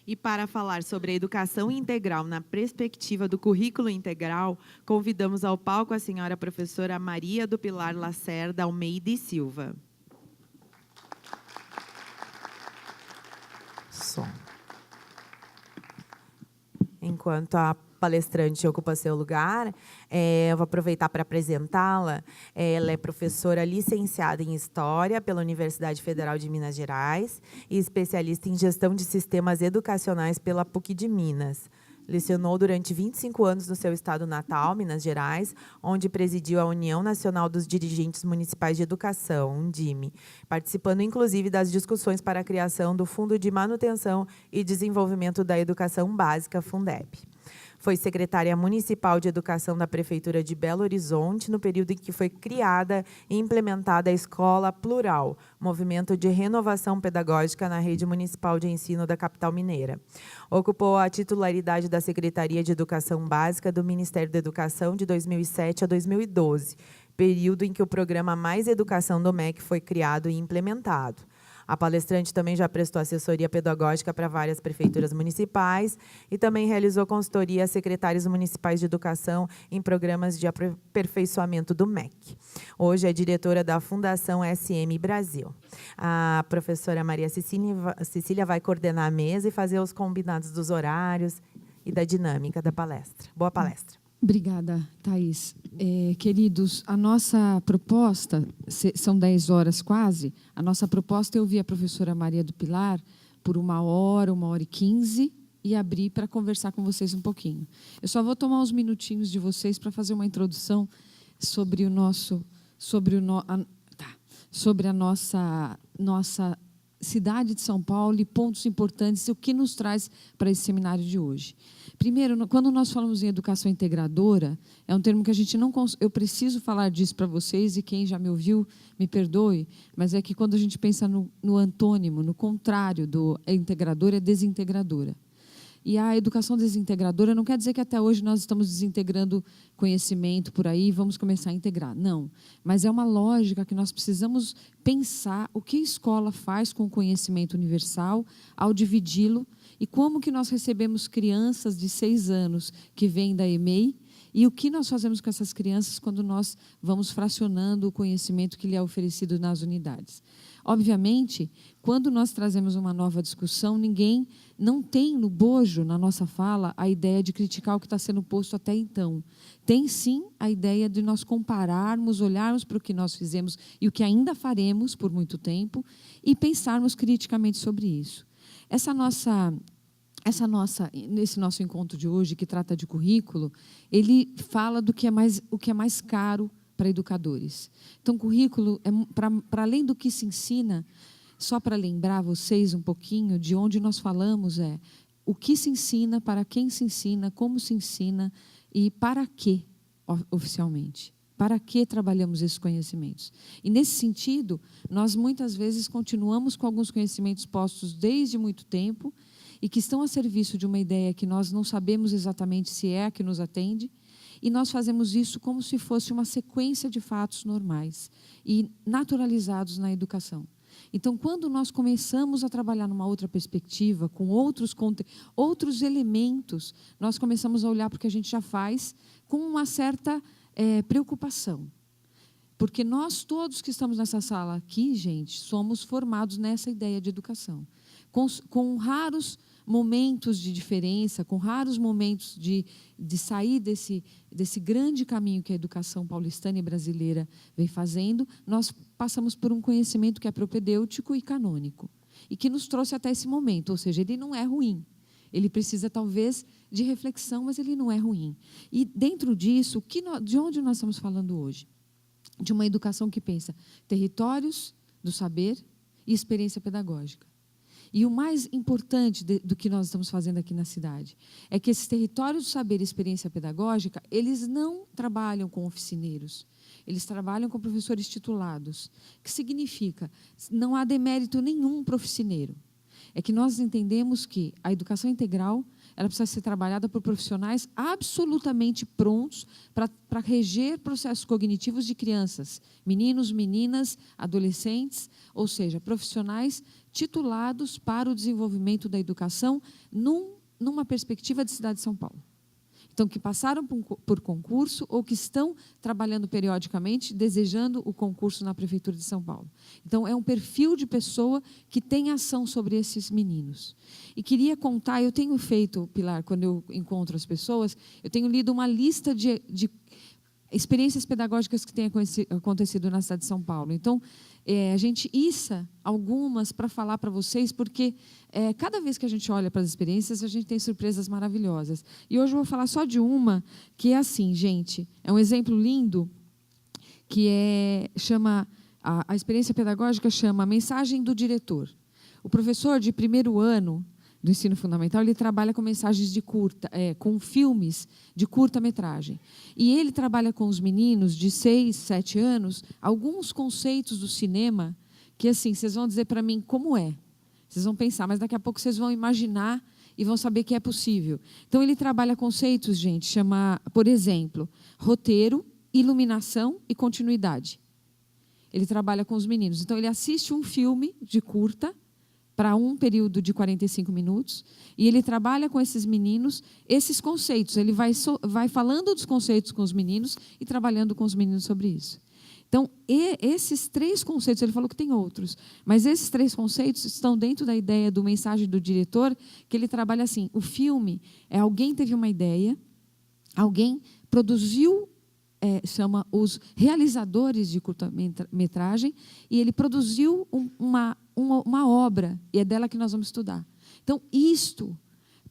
E para falar sobre a educação integral na perspectiva do currículo integral, convidamos ao palco a senhora professora Maria do Pilar Lacerda Almeida e Silva. Som. Enquanto a palestrante ocupa seu lugar, eu vou aproveitar para apresentá-la. Ela é professora licenciada em História pela Universidade Federal de Minas Gerais e especialista em Gestão de Sistemas Educacionais pela PUC de Minas. Lecionou durante 25 anos no seu estado natal, Minas Gerais, onde presidiu a União Nacional dos Dirigentes Municipais de Educação, UNDIME, participando, inclusive, das discussões para a criação do Fundo de Manutenção e Desenvolvimento da Educação Básica, Fundeb. Foi secretária municipal de Educação da Prefeitura de Belo Horizonte no período em que foi criada e implementada a Escola Plural, movimento de renovação pedagógica na rede municipal de ensino da capital mineira. Ocupou a titularidade da Secretaria de Educação Básica do Ministério da Educação de 2007 a 2012, período em que o programa Mais Educação do MEC foi criado e implementado. A palestrante também já prestou assessoria pedagógica para várias prefeituras municipais e também realizou consultoria a secretários municipais de educação em programas de aperfeiçoamento do MEC. Hoje é diretora da Fundação SM Brasil. A professora Maria Cecília vai coordenar a mesa e fazer os combinados dos horários e da dinâmica da palestra. Boa palestra. Obrigada, Thaís. Queridos, a nossa proposta, são 10 horas quase, a nossa proposta é ouvir a professora Maria do Pilar por 1h e 15 e abrir para conversar com vocês um pouquinho. Eu só vou tomar uns minutinhos de vocês para fazer uma introdução sobre a nossa cidade de São Paulo e pontos importantes e o que nos traz para esse seminário de hoje. Primeiro, quando nós falamos em educação integradora, é um termo que a gente não... Eu preciso falar disso para vocês, e quem já me ouviu, me perdoe, mas é que quando a gente pensa no antônimo, no contrário do integrador, é desintegradora. E a educação desintegradora não quer dizer que até hoje nós estamos desintegrando conhecimento por aí e vamos começar a integrar. Não, mas é uma lógica que nós precisamos pensar o que a escola faz com o conhecimento universal ao dividi-lo e como que nós recebemos crianças de 6 anos que vêm da EMEI e o que nós fazemos com essas crianças quando nós vamos fracionando o conhecimento que lhe é oferecido nas unidades. Obviamente, quando nós trazemos uma nova discussão, ninguém não tem no bojo, na nossa fala, a ideia de criticar o que está sendo posto até então. Tem, sim, a ideia de nós compararmos, olharmos para o que nós fizemos e o que ainda faremos por muito tempo e pensarmos criticamente sobre isso. Nesse nosso encontro de hoje, que trata de currículo, ele fala do que é mais caro para educadores. Então, currículo, para além do que se ensina, só para lembrar vocês um pouquinho de onde nós falamos, o que se ensina, para quem se ensina, como se ensina e para quê, oficialmente. Para que trabalhamos esses conhecimentos? E, nesse sentido, nós muitas vezes continuamos com alguns conhecimentos postos desde muito tempo e que estão a serviço de uma ideia que nós não sabemos exatamente se é a que nos atende, e nós fazemos isso como se fosse uma sequência de fatos normais e naturalizados na educação. Então, quando nós começamos a trabalhar numa outra perspectiva, com outros elementos, nós começamos a olhar para o que a gente já faz com uma certa preocupação. Porque nós todos que estamos nessa sala aqui, gente, somos formados nessa ideia de educação. Com raros momentos de diferença, com raros momentos de sair desse grande caminho que a educação paulistana e brasileira vem fazendo, nós passamos por um conhecimento que é propedêutico e canônico, e que nos trouxe até esse momento, ou seja, ele não é ruim. Ele precisa, talvez, de reflexão, mas ele não é ruim. E, dentro disso, de onde nós estamos falando hoje? De uma educação que pensa territórios do saber e experiência pedagógica. E o mais importante do que nós estamos fazendo aqui na cidade é que esses territórios do saber e experiência pedagógica, eles não trabalham com oficineiros, eles trabalham com professores titulados, que significa, não há demérito nenhum para o oficineiro. É que nós entendemos que a educação integral, ela precisa ser trabalhada por profissionais absolutamente prontos para reger processos cognitivos de crianças, meninos, meninas, adolescentes, ou seja, profissionais titulados para o desenvolvimento da educação numa perspectiva de cidade de São Paulo. Então, que passaram por concurso ou que estão trabalhando periodicamente, desejando o concurso na Prefeitura de São Paulo. Então, é um perfil de pessoa que tem ação sobre esses meninos. E queria contar, eu tenho feito, Pilar, quando eu encontro as pessoas, eu tenho lido uma lista de experiências pedagógicas que têm acontecido na cidade de São Paulo. Então, a gente issa algumas para falar para vocês, porque cada vez que a gente olha para as experiências, a gente tem surpresas maravilhosas. E hoje eu vou falar só de uma, que é assim, gente, é um exemplo lindo, que chama, a experiência pedagógica chama Mensagem do Diretor. O professor de primeiro ano do ensino fundamental, ele trabalha com mensagens de com filmes de curta-metragem. E ele trabalha com os meninos de 6, 7 anos, alguns conceitos do cinema que, assim, vocês vão dizer para mim como é. Vocês vão pensar, mas daqui a pouco vocês vão imaginar e vão saber que é possível. Então, ele trabalha conceitos, gente, chama, por exemplo, roteiro, iluminação e continuidade. Ele trabalha com os meninos. Então, ele assiste um filme de curta, para um período de 45 minutos, e ele trabalha com esses meninos, esses conceitos. Ele vai falando dos conceitos com os meninos e trabalhando com os meninos sobre isso. Então, esses 3 conceitos, ele falou que tem outros, mas esses 3 conceitos estão dentro da ideia do Mensagem do Diretor, que ele trabalha assim, o filme alguém teve uma ideia, alguém produziu, chama os realizadores de curta-metragem, e ele produziu uma obra, e é dela que nós vamos estudar. Então, isto,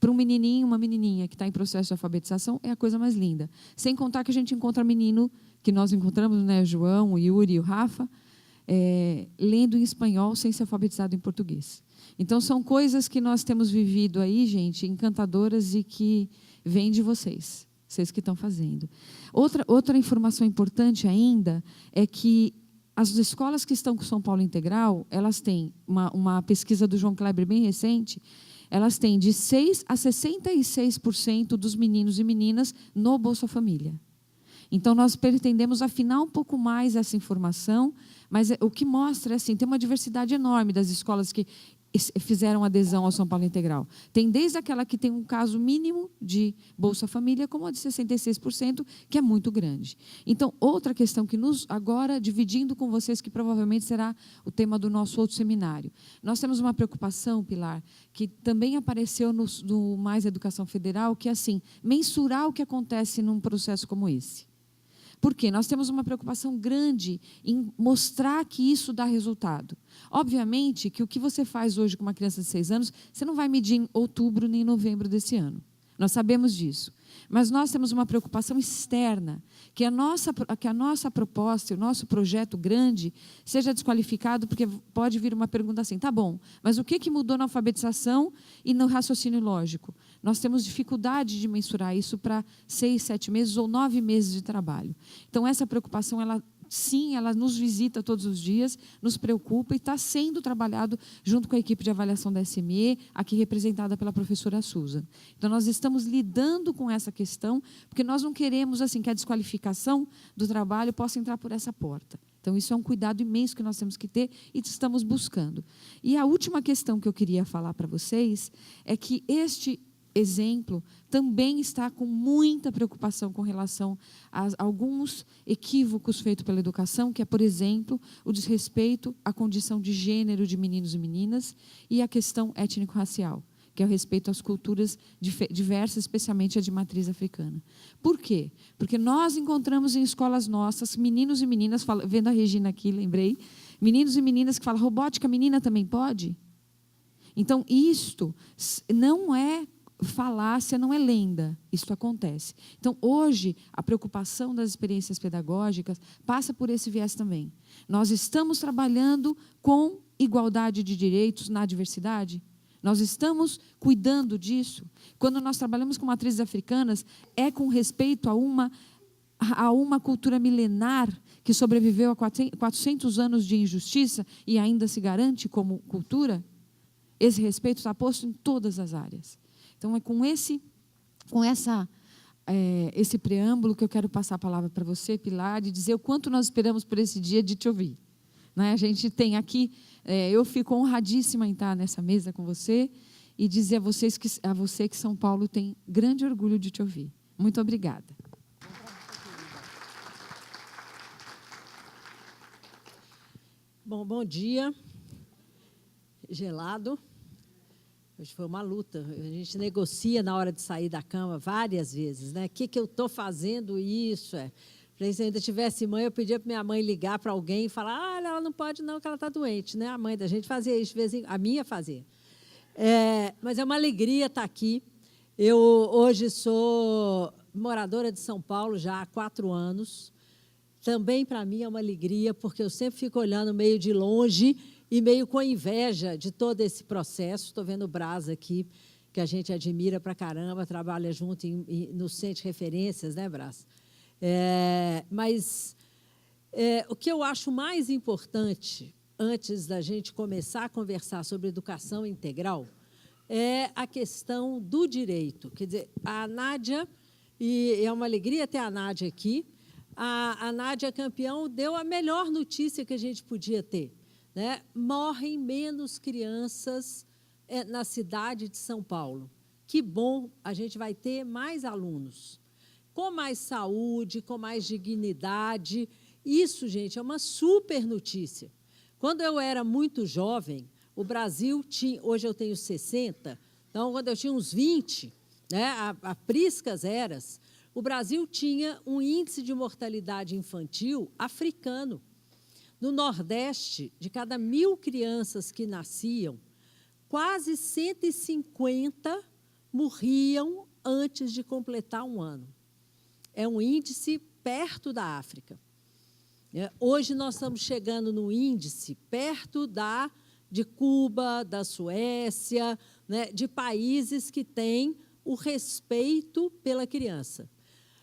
para um menininho, uma menininha que está em processo de alfabetização, é a coisa mais linda. Sem contar que a gente encontra menino, que nós encontramos, né, o João, o Yuri e o Rafa, lendo em espanhol sem ser alfabetizado em português. Então, são coisas que nós temos vivido aí, gente, encantadoras e que vêm de vocês que estão fazendo. Outra informação importante ainda é que as escolas que estão com São Paulo Integral, elas têm uma pesquisa do João Kleber bem recente, elas têm de 6% a 66% dos meninos e meninas no Bolsa Família. Então, nós pretendemos afinar um pouco mais essa informação, mas o que mostra, assim, tem uma diversidade enorme das escolas que fizeram adesão ao São Paulo Integral. Tem desde aquela que tem um caso mínimo de Bolsa Família, como a de 66%, que é muito grande. Então, outra questão que agora, dividindo com vocês, que provavelmente será o tema do nosso outro seminário. Nós temos uma preocupação, Pilar, que também apareceu no Mais Educação Federal, que é assim, mensurar o que acontece num processo como esse. Por quê? Nós temos uma preocupação grande em mostrar que isso dá resultado. Obviamente que o que você faz hoje com uma criança de 6 anos, você não vai medir em outubro nem em novembro desse ano. Nós sabemos disso. Mas nós temos uma preocupação externa, que a nossa proposta, o nosso projeto grande, seja desqualificado, porque pode vir uma pergunta assim, tá bom, mas o que mudou na alfabetização e no raciocínio lógico? Nós temos dificuldade de mensurar isso para 6, 7 meses ou 9 meses de trabalho. Então, essa preocupação, sim, ela nos visita todos os dias, nos preocupa e está sendo trabalhado junto com a equipe de avaliação da SME, aqui representada pela professora Susan. Então, nós estamos lidando com essa questão, porque nós não queremos assim, que a desqualificação do trabalho possa entrar por essa porta. Então, isso é um cuidado imenso que nós temos que ter e estamos buscando. E a última questão que eu queria falar para vocês é que este exemplo também está com muita preocupação com relação a alguns equívocos feitos pela educação, que é, por exemplo, o desrespeito à condição de gênero de meninos e meninas e a questão étnico-racial, que é o respeito às culturas diversas, especialmente a de matriz africana. Por quê? Porque nós encontramos em escolas nossas meninos e meninas, vendo a Regina aqui, lembrei, meninos e meninas que falam, robótica, menina também pode? Então, isto não é falácia, não é lenda, isso acontece. Então, hoje, a preocupação das experiências pedagógicas passa por esse viés também. Nós estamos trabalhando com igualdade de direitos na diversidade? Nós estamos cuidando disso? Quando nós trabalhamos com matrizes africanas, é com respeito a uma cultura milenar que sobreviveu a 400 anos de injustiça e ainda se garante como cultura? Esse respeito está posto em todas as áreas. Então, é com esse preâmbulo que eu quero passar a palavra para você, Pilar, e dizer o quanto nós esperamos por esse dia de te ouvir. Né? A gente tem aqui, eu fico honradíssima em estar nessa mesa com você e dizer a você que São Paulo tem grande orgulho de te ouvir. Muito obrigada. Bom dia. Gelado. Hoje foi uma luta. A gente negocia na hora de sair da cama várias vezes, né? O que eu estou fazendo isso? Falei, se eu ainda tivesse mãe, eu pedia para minha mãe ligar para alguém e falar, ela não pode não, que ela está doente, né? A mãe da gente fazia isso, de vez em, a minha fazia. Mas é uma alegria estar aqui. Eu hoje sou moradora de São Paulo já há 4 anos. Também para mim é uma alegria, porque eu sempre fico olhando meio de longe e meio com inveja de todo esse processo. Estou vendo o Brás aqui, que a gente admira para caramba, trabalha junto no Centro de Referências, né, Brás? Mas o que eu acho mais importante, antes da gente começar a conversar sobre educação integral, é a questão do direito. Quer dizer, a Nádia, e é uma alegria ter a Nádia aqui, a Nádia Campeão deu a melhor notícia que a gente podia ter. Né? Morrem menos crianças na cidade de São Paulo. Que bom, a gente vai ter mais alunos, com mais saúde, com mais dignidade. Isso, gente, é uma super notícia. Quando eu era muito jovem, o Brasil tinha, hoje eu tenho 60, então, quando eu tinha uns 20, né, a priscas eras, o Brasil tinha um índice de mortalidade infantil africano. No Nordeste, de cada 1.000 crianças que nasciam, quase 150 morriam antes de completar 1 ano. É um índice perto da África. Hoje nós estamos chegando no índice perto de Cuba, da Suécia, né, de países que têm o respeito pela criança.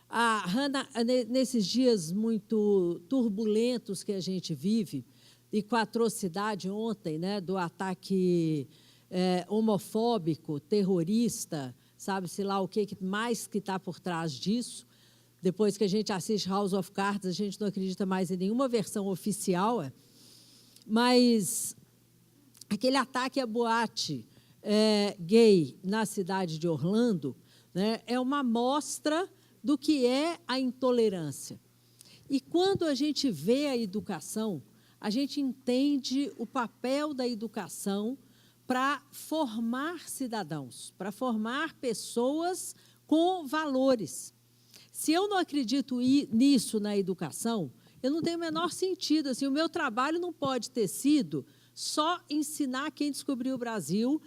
A Hannah, nesses dias muito turbulentos que a gente vive, e com a atrocidade ontem, né, do ataque homofóbico, terrorista, sabe-se lá o que mais que está por trás disso. Depois que a gente assiste House of Cards, a gente não acredita mais em nenhuma versão oficial. Mas aquele ataque à boate gay na cidade de Orlando, né, é uma amostra do que é a intolerância. E quando a gente vê a educação, a gente entende o papel da educação para formar cidadãos, para formar pessoas com valores. Se eu não acredito nisso na educação, eu não tenho o menor sentido. Assim, o meu trabalho não pode ter sido só ensinar quem descobriu o Brasil,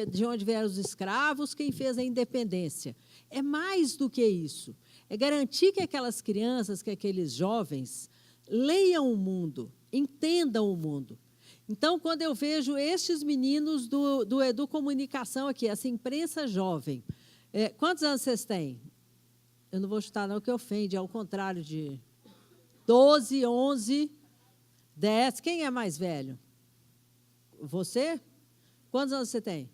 de onde vieram os escravos, quem fez a independência. É mais do que isso. É garantir que aquelas crianças, que aqueles jovens, leiam o mundo, entendam o mundo. Então, quando eu vejo estes meninos do Educomunicação aqui, essa imprensa jovem, quantos anos vocês têm? Eu não vou chutar, não, que ofende, ao contrário de 12, 11, 10. Quem é mais velho? Você? Quantos anos você tem?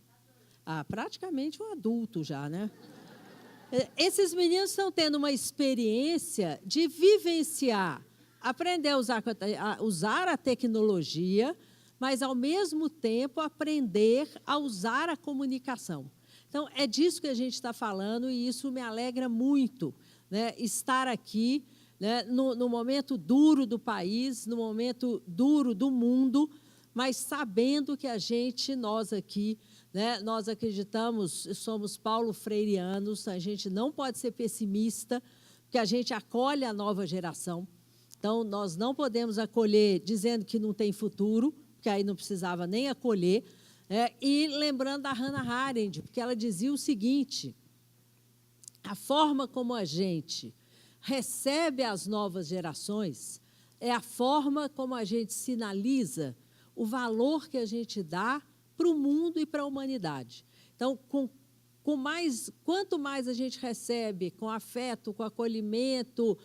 Praticamente um adulto já, né? Esses meninos estão tendo uma experiência de vivenciar, aprender a usar a tecnologia, mas, ao mesmo tempo, aprender a usar a comunicação. Então, é disso que a gente está falando e isso me alegra muito, né, estar aqui, né, no momento duro do país, no momento duro do mundo, mas sabendo que nós aqui, né, nós acreditamos, somos Paulo Freireanos, a gente não pode ser pessimista, porque a gente acolhe a nova geração. Então, nós não podemos acolher dizendo que não tem futuro, porque aí não precisava nem acolher. E lembrando da Hannah Arendt, porque ela dizia o seguinte: a forma como a gente recebe as novas gerações é a forma como a gente sinaliza o valor que a gente dá para o mundo e para a humanidade. Então, quanto mais a gente recebe com afeto, com acolhimento,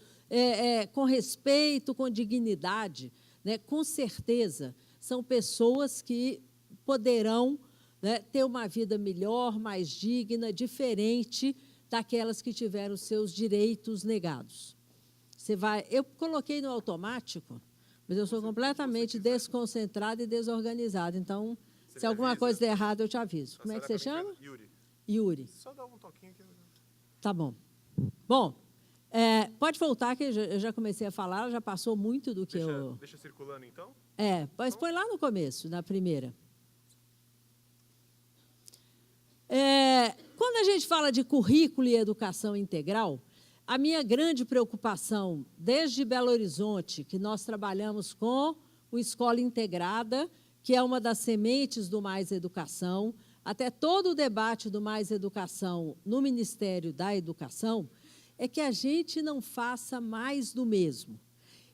com respeito, com dignidade, né, com certeza, são pessoas que poderão, né, ter uma vida melhor, mais digna, diferente daquelas que tiveram seus direitos negados. Eu coloquei no automático, mas eu sou completamente desconcentrada e desorganizada. Então, se alguma coisa der errado, eu te aviso. Como é que você chama? Yuri. Yuri. Só dá um toquinho aqui. Tá bom. Bom, pode voltar, que eu já comecei a falar, já passou muito do que eu... Deixa circulando, então? Mas põe lá no começo, na primeira. Quando a gente fala de currículo e educação integral, a minha grande preocupação, desde Belo Horizonte, que nós trabalhamos com o Escola Integrada, que é uma das sementes do Mais Educação, até todo o debate do Mais Educação no Ministério da Educação, é que a gente não faça mais do mesmo.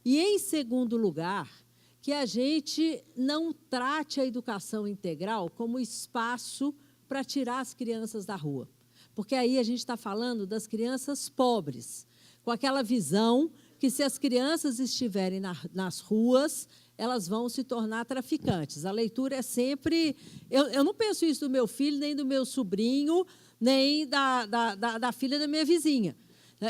E, em segundo lugar, que a gente não trate a educação integral como espaço para tirar as crianças da rua. Porque aí a gente está falando das crianças pobres, com aquela visão que, se as crianças estiverem nas ruas, elas vão se tornar traficantes. A leitura é sempre... Eu não penso isso do meu filho, nem do meu sobrinho, nem da filha da minha vizinha.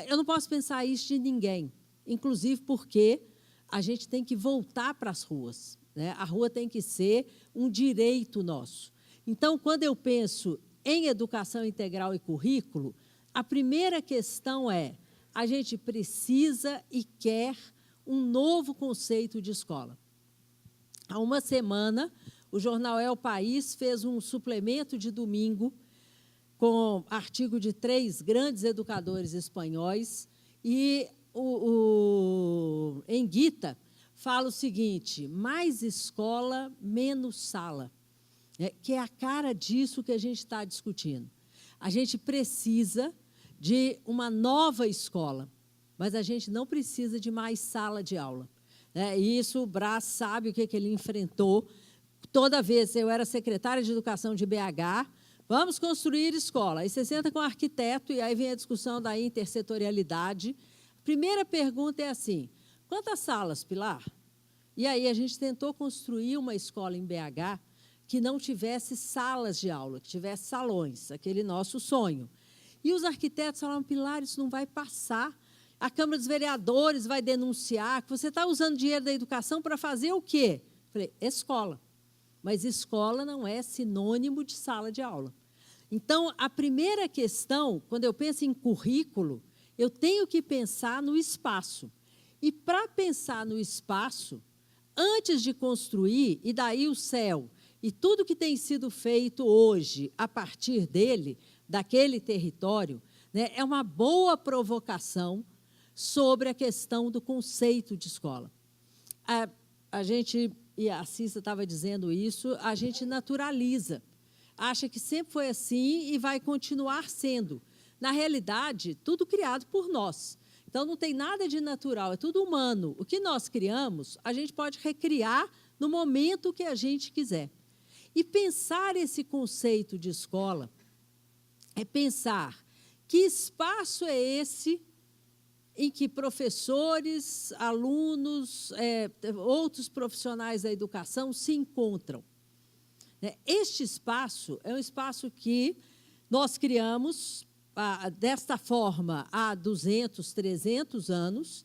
Eu não posso pensar isso de ninguém, inclusive porque a gente tem que voltar para as ruas, né? A rua tem que ser um direito nosso. Então, quando eu penso em educação integral e currículo, a primeira questão é: a gente precisa e quer um novo conceito de escola. Há uma semana, o jornal El País fez um suplemento de domingo com artigo de 3 grandes educadores espanhóis, e o Enguita fala o seguinte: mais escola, menos sala. Que é a cara disso que a gente está discutindo. A gente precisa de uma nova escola, mas a gente não precisa de mais sala de aula. E isso o Brás sabe o que ele enfrentou. Toda vez, eu era secretária de Educação de BH, vamos construir escola. Aí você senta com o arquiteto e aí vem a discussão da intersetorialidade. A primeira pergunta é assim: quantas salas, Pilar? E aí a gente tentou construir uma escola em BH que não tivesse salas de aula, que tivesse salões, aquele nosso sonho. E os arquitetos falaram: Pilar, isso não vai passar. A Câmara dos Vereadores vai denunciar que você está usando dinheiro da educação para fazer o quê? Falei: escola. Mas escola não é sinônimo de sala de aula. Então, a primeira questão, quando eu penso em currículo, eu tenho que pensar no espaço. E, para pensar no espaço, antes de construir, e daí o céu, e tudo que tem sido feito hoje, a partir dele, daquele território, né, é uma boa provocação sobre a questão do conceito de escola. A gente, e a Cissa estava dizendo isso, a gente naturaliza, acha que sempre foi assim e vai continuar sendo. Na realidade, tudo criado por nós. Então, não tem nada de natural, é tudo humano. O que nós criamos, a gente pode recriar no momento que a gente quiser. E pensar esse conceito de escola é pensar que espaço é esse em que professores, alunos, outros profissionais da educação se encontram. Este espaço é um espaço que nós criamos desta forma há 200, 300 anos,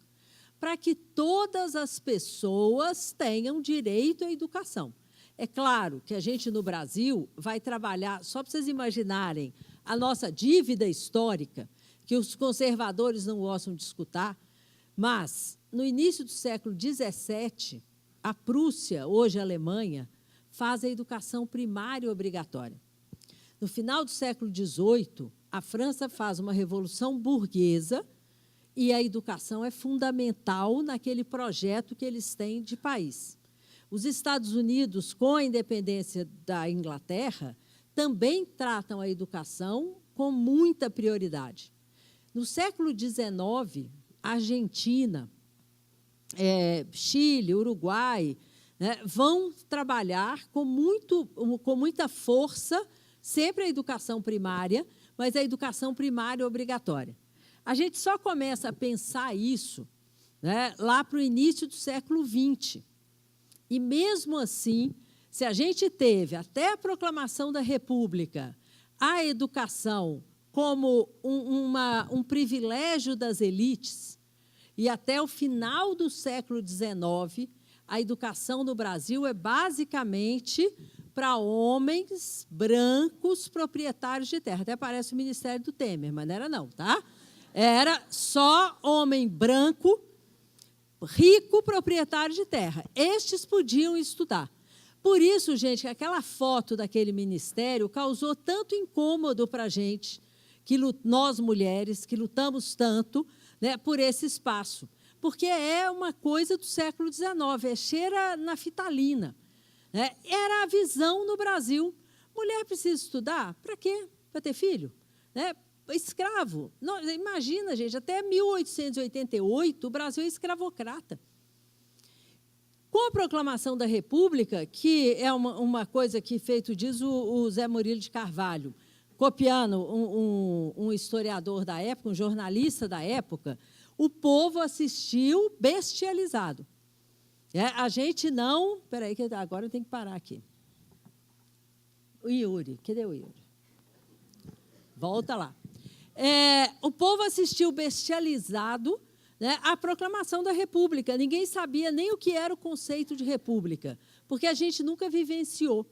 para que todas as pessoas tenham direito à educação. É claro que a gente, no Brasil, vai trabalhar, só para vocês imaginarem, a nossa dívida histórica, que os conservadores não gostam de escutar, mas, no início do século XVII, a Prússia, hoje a Alemanha, faz a educação primária obrigatória. No final do século XVIII, a França faz uma revolução burguesa e a educação é fundamental naquele projeto que eles têm de país. Os Estados Unidos, com a independência da Inglaterra, também tratam a educação com muita prioridade. No século XIX, Argentina, Chile, Uruguai, né, vão trabalhar com muita força, sempre a educação primária, mas a educação primária obrigatória. A gente só começa a pensar isso, né, lá para o início do século XX. E, mesmo assim, Se a gente teve, até a proclamação da República, a educação como um privilégio das elites, e até o final do século XIX, a educação no Brasil é basicamente para homens brancos proprietários de terra. Até parece o Ministério do Temer, mas não era não, tá? Era só homem branco, rico, proprietário de terra. Estes podiam estudar. Por isso, gente, aquela foto daquele ministério causou tanto incômodo para a gente, nós mulheres, que lutamos tanto, né, por esse espaço. Porque é uma coisa do século XIX, cheira naftalina. Né? Era a visão no Brasil. Mulher precisa estudar? Para quê? Para ter filho? Né? Escravo. Não, imagina, gente, até 1888, o Brasil é escravocrata. Com a proclamação da República, que é uma coisa que feito diz o Zé Murilo de Carvalho, copiando um historiador da época, um jornalista da época, o povo assistiu bestializado. A gente não... Espera aí, que agora eu tenho que parar aqui. O Yuri, cadê o Yuri? Volta lá. O povo assistiu bestializado, né, à proclamação da República. Ninguém sabia nem o que era o conceito de república, porque a gente nunca vivenciou.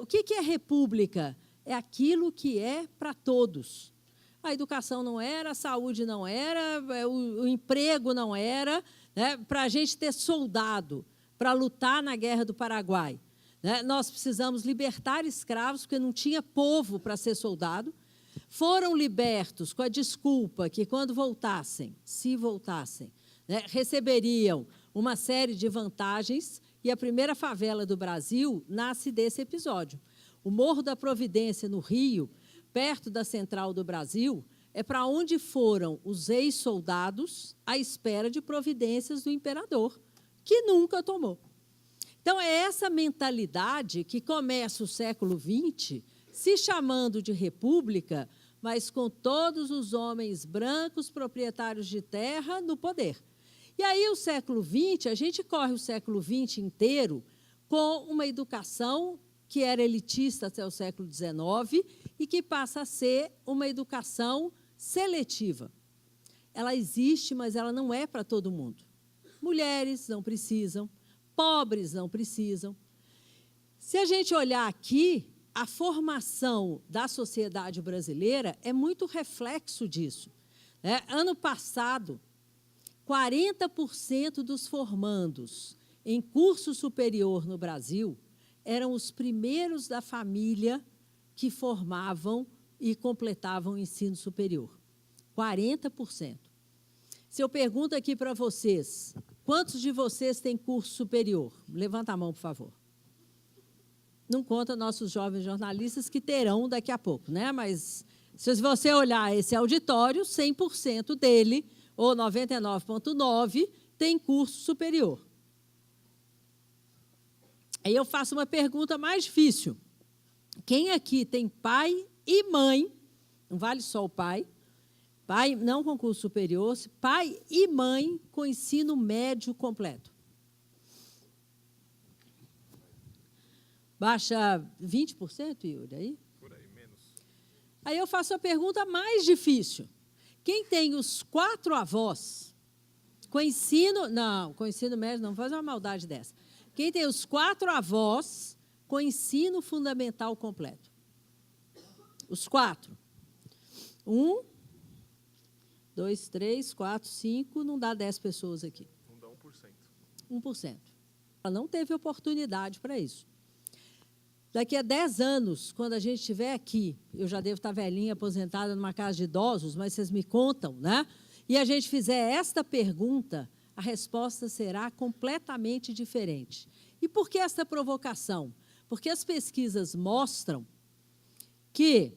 O que é república? É aquilo que é para todos. A educação não era, a saúde não era, o emprego não era, né, para a gente ter soldado, para lutar na Guerra do Paraguai. Né, nós precisamos libertar escravos, porque não tinha povo para ser soldado. Foram libertos com a desculpa que, quando voltassem, se voltassem, né, receberiam uma série de vantagens, e a primeira favela do Brasil nasce desse episódio. O Morro da Providência, no Rio, perto da Central do Brasil, é para onde foram os ex-soldados à espera de providências do imperador, que nunca tomou. Então, é essa mentalidade que começa o século XX, se chamando de república, mas com todos os homens brancos proprietários de terra no poder. E aí, o século XX, a gente corre o século XX inteiro com uma educação que era elitista até o século XIX e que passa a ser uma educação seletiva. Ela existe, mas ela não é para todo mundo. Mulheres não precisam, pobres não precisam. Se a gente olhar aqui, a formação da sociedade brasileira é muito reflexo disso. Ano passado, 40% dos formandos em curso superior no Brasil eram os primeiros da família que formavam e completavam o ensino superior. 40%. Se eu pergunto aqui para vocês, quantos de vocês têm curso superior? Levanta a mão, por favor. Não conta nossos jovens jornalistas, que terão daqui a pouco, né? Mas, se você olhar esse auditório, 100% dele, ou 99,9%, tem curso superior. Aí eu faço uma pergunta mais difícil. Quem aqui tem pai e mãe, não vale só o pai não com curso superior, pai e mãe com ensino médio completo? Baixa 20%, Yuri, aí? Por aí, menos. Aí eu faço a pergunta mais difícil. Quem tem os 4 avós com ensino... Não, com ensino médio não, faz uma maldade dessa. Quem tem os 4 avós com ensino fundamental completo? Os 4. 1, 2, 3, 4, 5, não dá 10 pessoas aqui. Não dá 1%. 1%. Ela não teve oportunidade para isso. Daqui a 10 anos, quando a gente estiver aqui, eu já devo estar velhinha, aposentada numa casa de idosos, mas vocês me contam, né? E a gente fizer esta pergunta, a resposta será completamente diferente. E por que essa provocação? Porque as pesquisas mostram que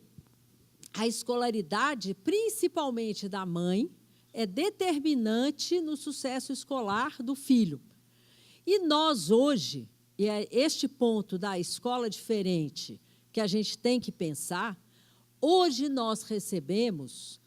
a escolaridade, principalmente da mãe, é determinante no sucesso escolar do filho. E nós, hoje, e é este ponto da escola diferente que a gente tem que pensar, hoje nós recebemos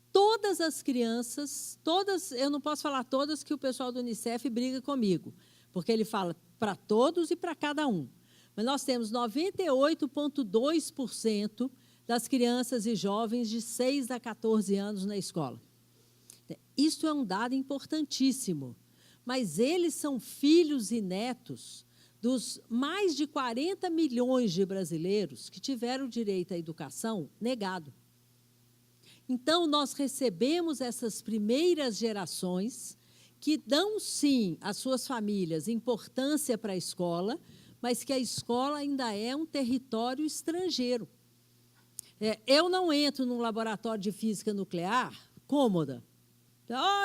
todas as crianças, todas, eu não posso falar todas, que o pessoal do Unicef briga comigo, porque ele fala para todos e para cada um. mas nós temos 98,2% das crianças e jovens de 6 a 14 anos na escola. Isso é um dado importantíssimo, mas eles são filhos e netos dos mais de 40 milhões de brasileiros que tiveram direito à educação negado. Então, nós recebemos essas primeiras gerações que dão, sim, às suas famílias importância para a escola, mas que a escola ainda é um território estrangeiro. Eu não entro num laboratório de física nuclear cômoda.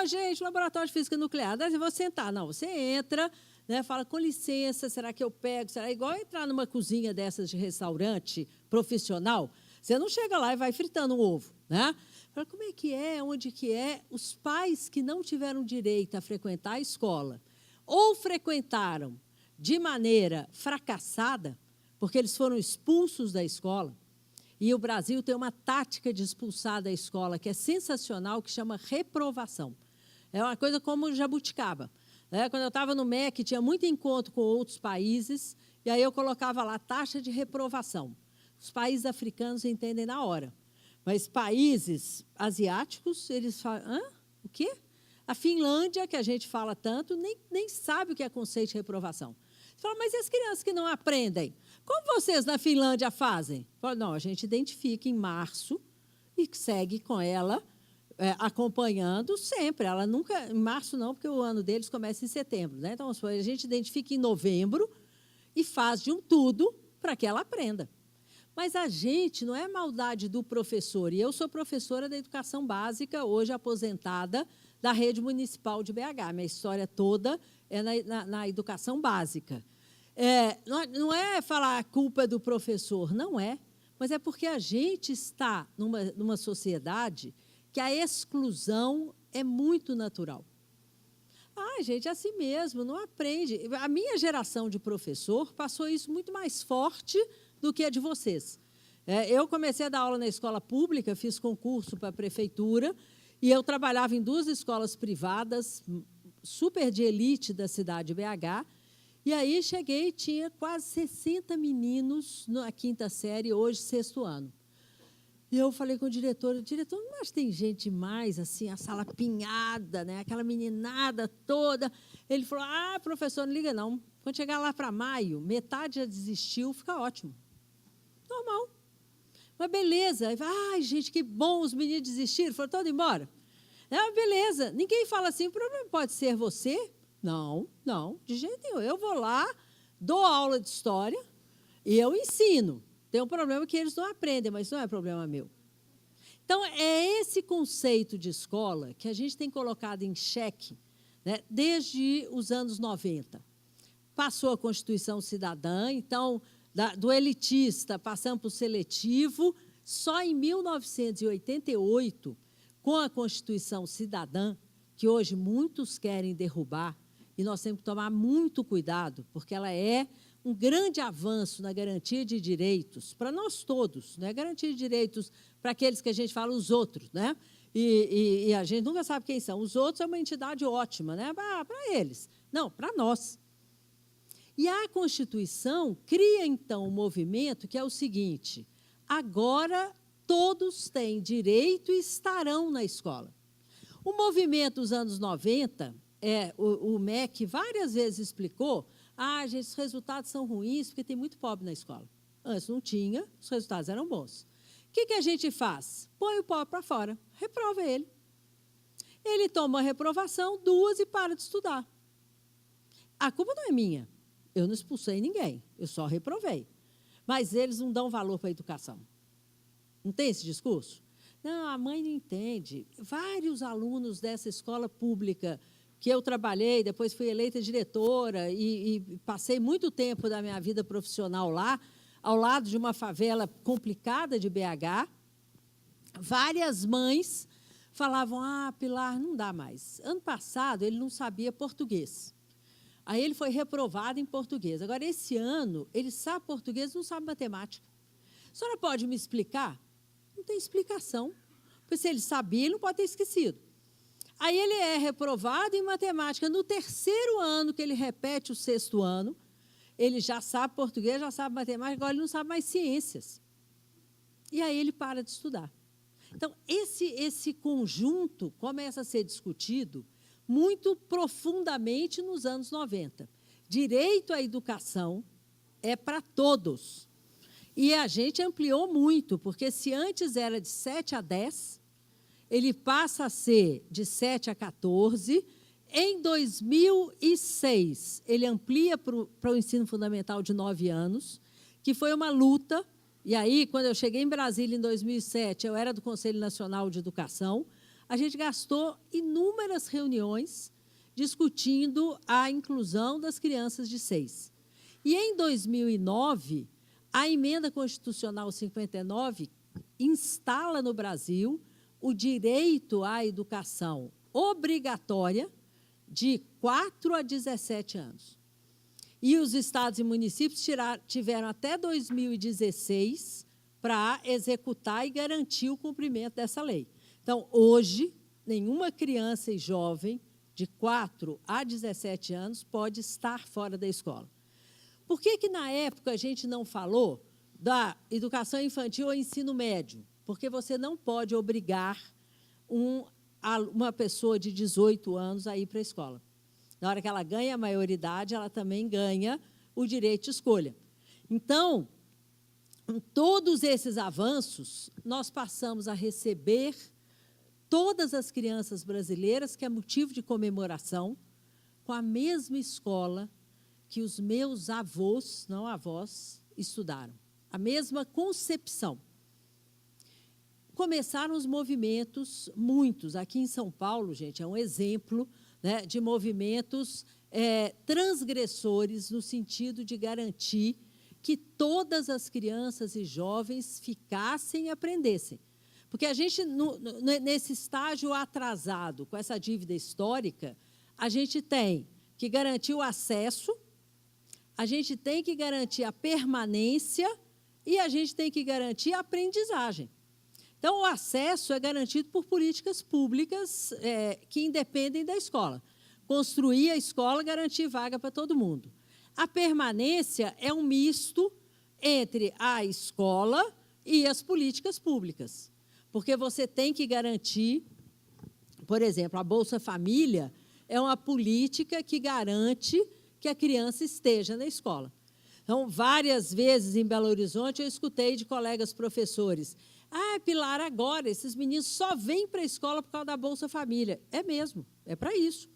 Gente, laboratório de física nuclear, eu vou sentar. Não, você entra, né, fala, com licença, será que eu pego? Será igual entrar numa cozinha dessas de restaurante profissional? Você não chega lá e vai fritando um ovo, né? Fala, como é que é, onde que é? Os pais que não tiveram direito a frequentar a escola ou frequentaram de maneira fracassada, porque eles foram expulsos da escola, e o Brasil tem uma tática de expulsar da escola que é sensacional, que chama reprovação. É uma coisa como jabuticaba. Quando eu estava no MEC, tinha muito encontro com outros países, e aí eu colocava lá taxa de reprovação. Os países africanos entendem na hora. Mas países asiáticos, eles falam, hã? O quê? A Finlândia, que a gente fala tanto, nem sabe o que é conceito de reprovação. Você fala, mas e as crianças que não aprendem? Como vocês na Finlândia fazem? Fala, não, a gente identifica em março e segue com ela, acompanhando sempre. Ela nunca, em março não, porque o ano deles começa em setembro, né? Então, a gente identifica em novembro e faz de um tudo para que ela aprenda. Mas a gente, não é maldade do professor, e eu sou professora da educação básica, hoje aposentada, da rede municipal de BH. Minha história toda é na educação básica. Não é falar a culpa é do professor, não é, mas é porque a gente está numa sociedade que a exclusão é muito natural. Gente, é assim mesmo, não aprende. A minha geração de professor passou isso muito mais forte do que a de vocês. Eu comecei a dar aula na escola pública, fiz concurso para a prefeitura, e eu trabalhava em 2 escolas privadas, super de elite da cidade de BH, e aí cheguei e tinha quase 60 meninos na 5ª série, hoje 6º ano. E eu falei com o diretor, não acha que tem gente demais, assim, a sala apinhada, né? Aquela meninada toda. Ele falou, professor, não liga não. Quando chegar lá para maio, metade já desistiu, fica ótimo. Normal. Mas beleza. Gente, que bom, os meninos desistiram, foram todos embora. Beleza. Ninguém fala assim, o problema pode ser você? Não, de jeito nenhum. Eu vou lá, dou aula de história e eu ensino. Tem um problema que eles não aprendem, mas isso não é problema meu. Então, é esse conceito de escola que a gente tem colocado em xeque, né, desde os anos 90. Passou a Constituição Cidadã, então, do elitista passando para o seletivo, só em 1988, com a Constituição Cidadã, que hoje muitos querem derrubar, e nós temos que tomar muito cuidado, porque ela é um grande avanço na garantia de direitos para nós todos, né? Garantia de direitos para aqueles que a gente fala os outros, né? E a gente nunca sabe quem são. Os outros é uma entidade ótima, né? Para eles. Não, para nós. E a Constituição cria, então, um movimento que é o seguinte, agora todos têm direito e estarão na escola. O movimento dos anos 90, o MEC várias vezes explicou, gente, os resultados são ruins porque tem muito pobre na escola. Antes não tinha, os resultados eram bons. O que a gente faz? Põe o pobre para fora, reprova ele. Ele toma a reprovação, 2 e para de estudar. A culpa não é minha. Eu não expulsei ninguém, eu só reprovei. Mas eles não dão valor para a educação. Não tem esse discurso? Não, a mãe não entende. Vários alunos dessa escola pública que eu trabalhei, depois fui eleita diretora e passei muito tempo da minha vida profissional lá, ao lado de uma favela complicada de BH, várias mães falavam, Pilar, não dá mais. Ano passado, ele não sabia português. Aí ele foi reprovado em português. Agora, esse ano, ele sabe português, não sabe matemática. A senhora pode me explicar? Não tem explicação. Porque se ele sabia, ele não pode ter esquecido. Aí ele é reprovado em matemática. No 3º ano, que ele repete o 6º ano, ele já sabe português, já sabe matemática, agora ele não sabe mais ciências. E aí ele para de estudar. Então, esse conjunto começa a ser discutido muito profundamente nos anos 90. Direito à educação é para todos. E a gente ampliou muito, porque se antes era de 7 a 10, ele passa a ser de 7 a 14. Em 2006, ele amplia para o ensino fundamental de 9 anos, que foi uma luta. E aí, quando eu cheguei em Brasília, em 2007, eu era do Conselho Nacional de Educação, a gente gastou inúmeras reuniões discutindo a inclusão das crianças de 6. E, em 2009, a Emenda Constitucional 59 instala no Brasil o direito à educação obrigatória de 4 a 17 anos. E os estados e municípios tiveram até 2016 para executar e garantir o cumprimento dessa lei. Então, hoje, nenhuma criança e jovem de 4 a 17 anos pode estar fora da escola. Por que, na época, a gente não falou da educação infantil ou ensino médio? Porque você não pode obrigar uma pessoa de 18 anos a ir para a escola. Na hora que ela ganha a maioridade, ela também ganha o direito de escolha. Então, com todos esses avanços, nós passamos a receber todas as crianças brasileiras, que é motivo de comemoração, com a mesma escola que os meus avós, não avós, estudaram. A mesma concepção. Começaram os movimentos, muitos. Aqui em São Paulo, gente, é um exemplo, né, de movimentos transgressores, no sentido de garantir que todas as crianças e jovens ficassem e aprendessem. Porque a gente, nesse estágio atrasado, com essa dívida histórica, a gente tem que garantir o acesso, a gente tem que garantir a permanência e a gente tem que garantir a aprendizagem. Então, o acesso é garantido por políticas públicas que independem da escola. Construir a escola, garantir vaga para todo mundo. A permanência é um misto entre a escola e as políticas públicas. Porque você tem que garantir, por exemplo, a Bolsa Família é uma política que garante que a criança esteja na escola. Então, várias vezes em Belo Horizonte, eu escutei de colegas professores: ah, Pilar, agora esses meninos só vêm para a escola por causa da Bolsa Família. É mesmo, é para isso.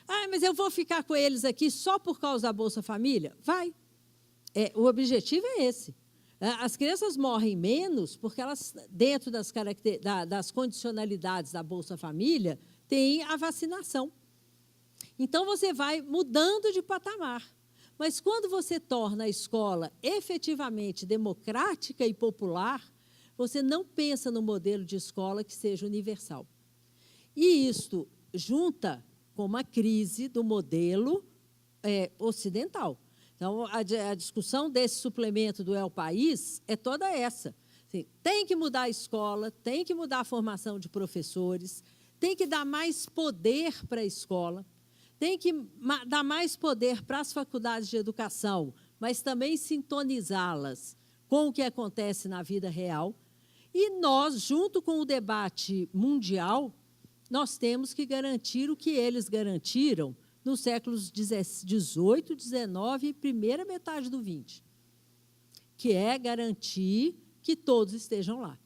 Ah, mas eu vou ficar com eles aqui só por causa da Bolsa Família? Vai. O objetivo é esse. As crianças morrem menos porque elas, dentro das condicionalidades da Bolsa Família, têm a vacinação. Então, você vai mudando de patamar. Mas, quando você torna a escola efetivamente democrática e popular, você não pensa no modelo de escola que seja universal. E isto junta com uma crise do modelo ocidental. Então, a discussão desse suplemento do El País é toda essa. Assim, tem que mudar a escola, tem que mudar a formação de professores, tem que dar mais poder para a escola, tem que dar mais poder para as faculdades de educação, mas também sintonizá-las com o que acontece na vida real. E nós, junto com o debate mundial, nós temos que garantir o que eles garantiram nos séculos XVIII, XIX e primeira metade do XX, que é garantir que todos estejam lá.